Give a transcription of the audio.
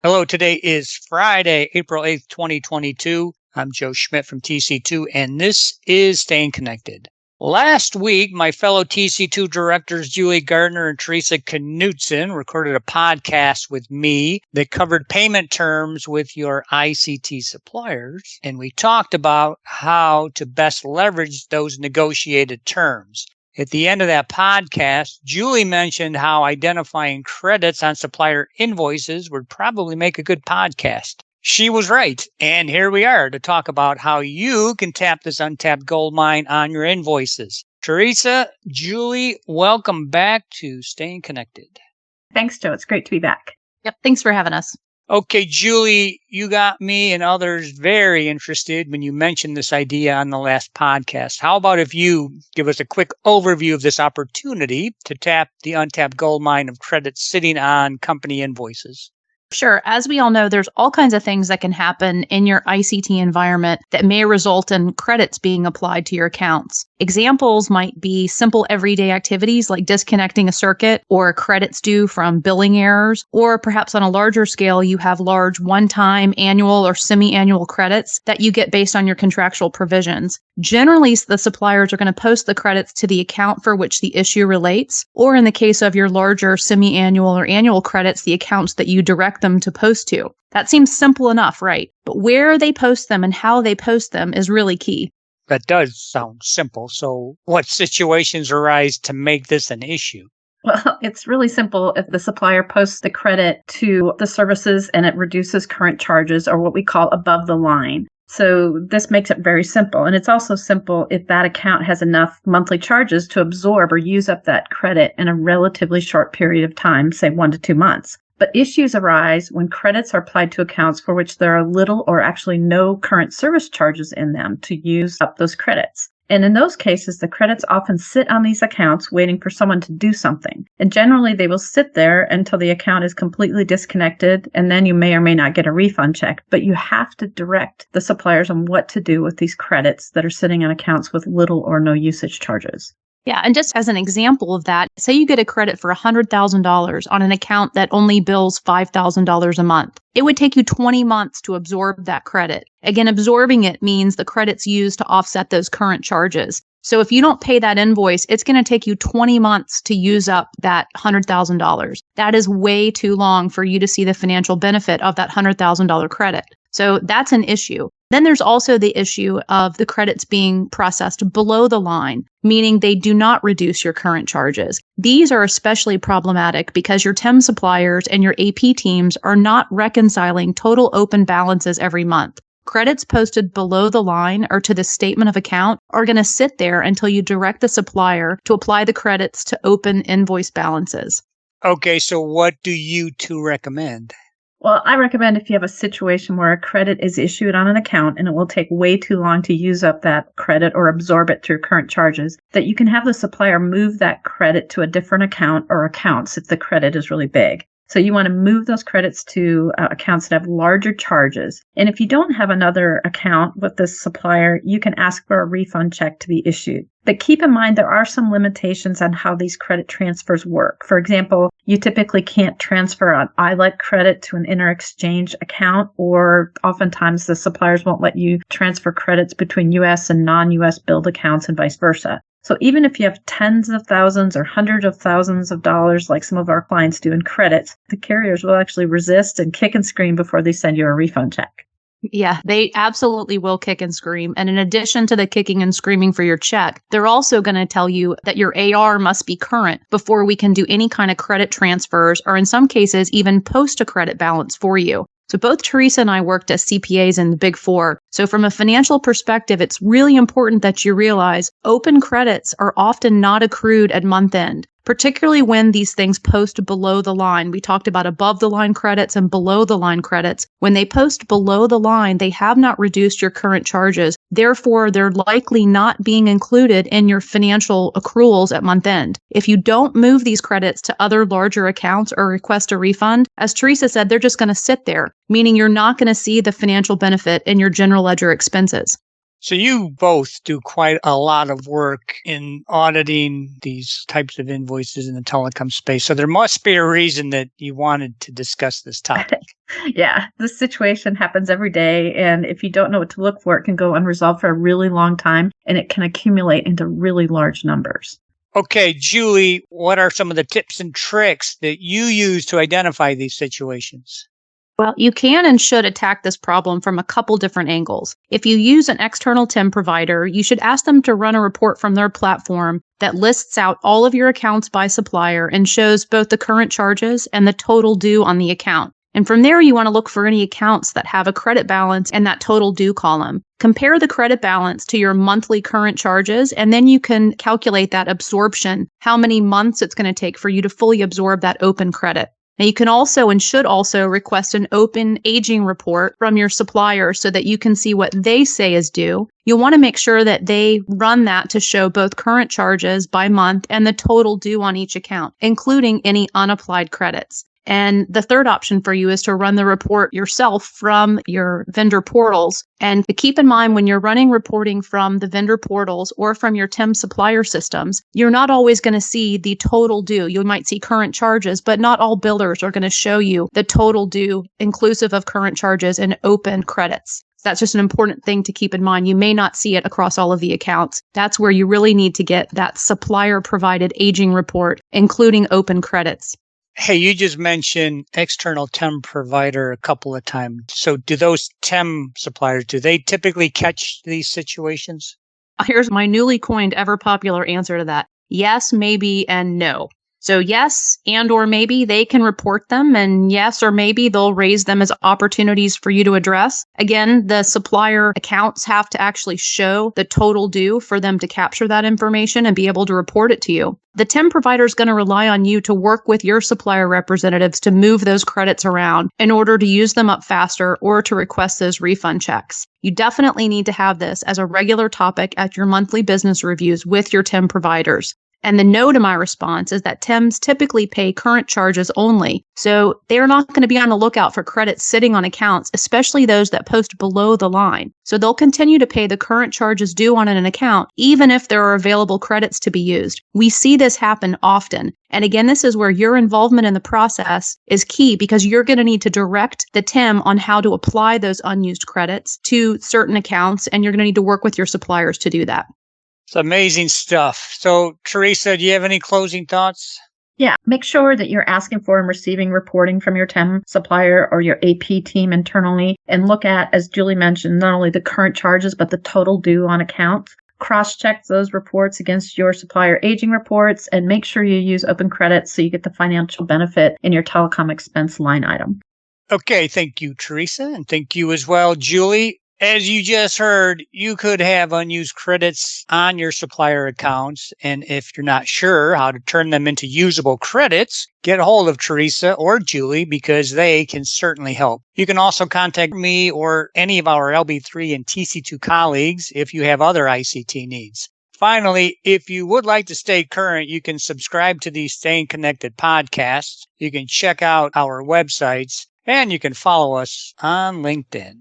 Hello, today is Friday, April 8th, 2022. I'm Joe Schmidt from TC2, and this is Staying Connected. Last week, my fellow TC2 directors, Julie Gardner and Theresa Knutson, recorded a podcast with me that covered payment terms with your ICT suppliers, and we talked about how to best leverage those negotiated terms. At the end of that podcast, Julie mentioned how identifying credits on supplier invoices would probably make a good podcast. She was right, and here we are to talk about how you can tap this untapped gold mine on your invoices. Theresa, Julie, welcome back to Staying Connected. Thanks, Joe. It's great to be back. Yep, thanks for having us. Okay, Julie, you got me and others very interested when you mentioned this idea on the last podcast. How about if you give us a quick overview of this opportunity to tap the untapped gold mine of credits sitting on company invoices? Sure. As we all know, there's all kinds of things that can happen in your ICT environment that may result in credits being applied to your accounts. Examples might be simple everyday activities like disconnecting a circuit or credits due from billing errors, or perhaps on a larger scale, you have large one-time annual or semi-annual credits that you get based on your contractual provisions. Generally, the suppliers are going to post the credits to the account for which the issue relates, or in the case of your larger semi-annual or annual credits, the accounts that you direct them to post to. That seems simple enough, right? But where they post them and how they post them is really key. That does sound simple. So what situations arise to make this an issue? Well, it's really simple if the supplier posts the credit to the services and it reduces current charges, or what we call above the line. So this makes it very simple. And it's also simple if that account has enough monthly charges to absorb or use up that credit in a relatively short period of time, say 1 to 2 months. But issues arise when credits are applied to accounts for which there are little or actually no current service charges in them to use up those credits. And in those cases, the credits often sit on these accounts waiting for someone to do something. And generally, they will sit there until the account is completely disconnected, and then you may or may not get a refund check. But you have to direct the suppliers on what to do with these credits that are sitting on accounts with little or no usage charges. Yeah, and just as an example of that, say you get a credit for $100,000 on an account that only bills $5,000 a month. It would take you 20 months to absorb that credit. Again, absorbing it means the credit's used to offset those current charges. So if you don't pay that invoice, it's going to take you 20 months to use up that $100,000. That is way too long for you to see the financial benefit of that $100,000 credit. So that's an issue. Then there's also the issue of the credits being processed below the line, meaning they do not reduce your current charges. These are especially problematic because your TEM suppliers and your AP teams are not reconciling total open balances every month. Credits posted below the line or to the statement of account are going to sit there until you direct the supplier to apply the credits to open invoice balances. Okay, so what do you two recommend? Well, I recommend if you have a situation where a credit is issued on an account and it will take way too long to use up that credit or absorb it through current charges, that you can have the supplier move that credit to a different account or accounts if the credit is really big. So you want to move those credits to accounts that have larger charges. And if you don't have another account with this supplier, you can ask for a refund check to be issued. But keep in mind, there are some limitations on how these credit transfers work. For example, you typically can't transfer an ILEC credit to an inter-exchange account, or oftentimes the suppliers won't let you transfer credits between U.S. and non-U.S. billed accounts and vice versa. So even if you have tens of thousands or hundreds of thousands of dollars, like some of our clients do in credits, the carriers will actually resist and kick and scream before they send you a refund check. Yeah, they absolutely will kick and scream. And in addition to the kicking and screaming for your check, they're also going to tell you that your AR must be current before we can do any kind of credit transfers, or in some cases, even post a credit balance for you. So both Theresa and I worked as CPAs in the Big Four. So from a financial perspective, it's really important that you realize open credits are often not accrued at month end, particularly when these things post below the line. We talked about above the line credits and below the line credits. When they post below the line, they have not reduced your current charges. Therefore, they're likely not being included in your financial accruals at month end. If you don't move these credits to other larger accounts or request a refund, as Theresa said, they're just going to sit there, meaning you're not going to see the financial benefit in your general ledger expenses. So you both do quite a lot of work in auditing these types of invoices in the telecom space. So there must be a reason that you wanted to discuss this topic. Yeah, this situation happens every day. And if you don't know what to look for, it can go unresolved for a really long time and it can accumulate into really large numbers. Okay, Julie, what are some of the tips and tricks that you use to identify these situations? Well, you can and should attack this problem from a couple different angles. If you use an external TIM provider, you should ask them to run a report from their platform that lists out all of your accounts by supplier and shows both the current charges and the total due on the account. And from there, you want to look for any accounts that have a credit balance and that total due column. Compare the credit balance to your monthly current charges, and then you can calculate that absorption, how many months it's going to take for you to fully absorb that open credit. Now, you can also and should also request an open aging report from your supplier so that you can see what they say is due. You'll want to make sure that they run that to show both current charges by month and the total due on each account, including any unapplied credits. And the third option for you is to run the report yourself from your vendor portals. And keep in mind, when you're running reporting from the vendor portals or from your TIM supplier systems, you're not always going to see the total due. You might see current charges, but not all billers are going to show you the total due, inclusive of current charges and open credits. That's just an important thing to keep in mind. You may not see it across all of the accounts. That's where you really need to get that supplier provided aging report, including open credits. Hey, you just mentioned external TEM provider a couple of times. So do those TEM suppliers, do they typically catch these situations? Here's my newly coined ever popular answer to that. Yes, maybe, and no. So yes, and or maybe they can report them, and yes or maybe they'll raise them as opportunities for you to address. Again, the supplier accounts have to actually show the total due for them to capture that information and be able to report it to you. The TIM provider is going to rely on you to work with your supplier representatives to move those credits around in order to use them up faster or to request those refund checks. You definitely need to have this as a regular topic at your monthly business reviews with your TIM providers. And the no to my response is that TIMs typically pay current charges only. So they're not going to be on the lookout for credits sitting on accounts, especially those that post below the line. So they'll continue to pay the current charges due on an account, even if there are available credits to be used. We see this happen often. And again, this is where your involvement in the process is key because you're going to need to direct the TIM on how to apply those unused credits to certain accounts, and you're going to need to work with your suppliers to do that. It's amazing stuff. So, Theresa, do you have any closing thoughts? Yeah, make sure that you're asking for and receiving reporting from your TEM supplier or your AP team internally and look at, as Julie mentioned, not only the current charges, but the total due on accounts. Cross-check those reports against your supplier aging reports and make sure you use open credit so you get the financial benefit in your telecom expense line item. Okay, thank you, Theresa, and thank you as well, Julie. As you just heard, you could have unused credits on your supplier accounts, and if you're not sure how to turn them into usable credits, get a hold of Theresa or Julie because they can certainly help. You can also contact me or any of our LB3 and TC2 colleagues if you have other ICT needs. Finally, if you would like to stay current, you can subscribe to these Staying Connected podcasts. You can check out our websites, and you can follow us on LinkedIn.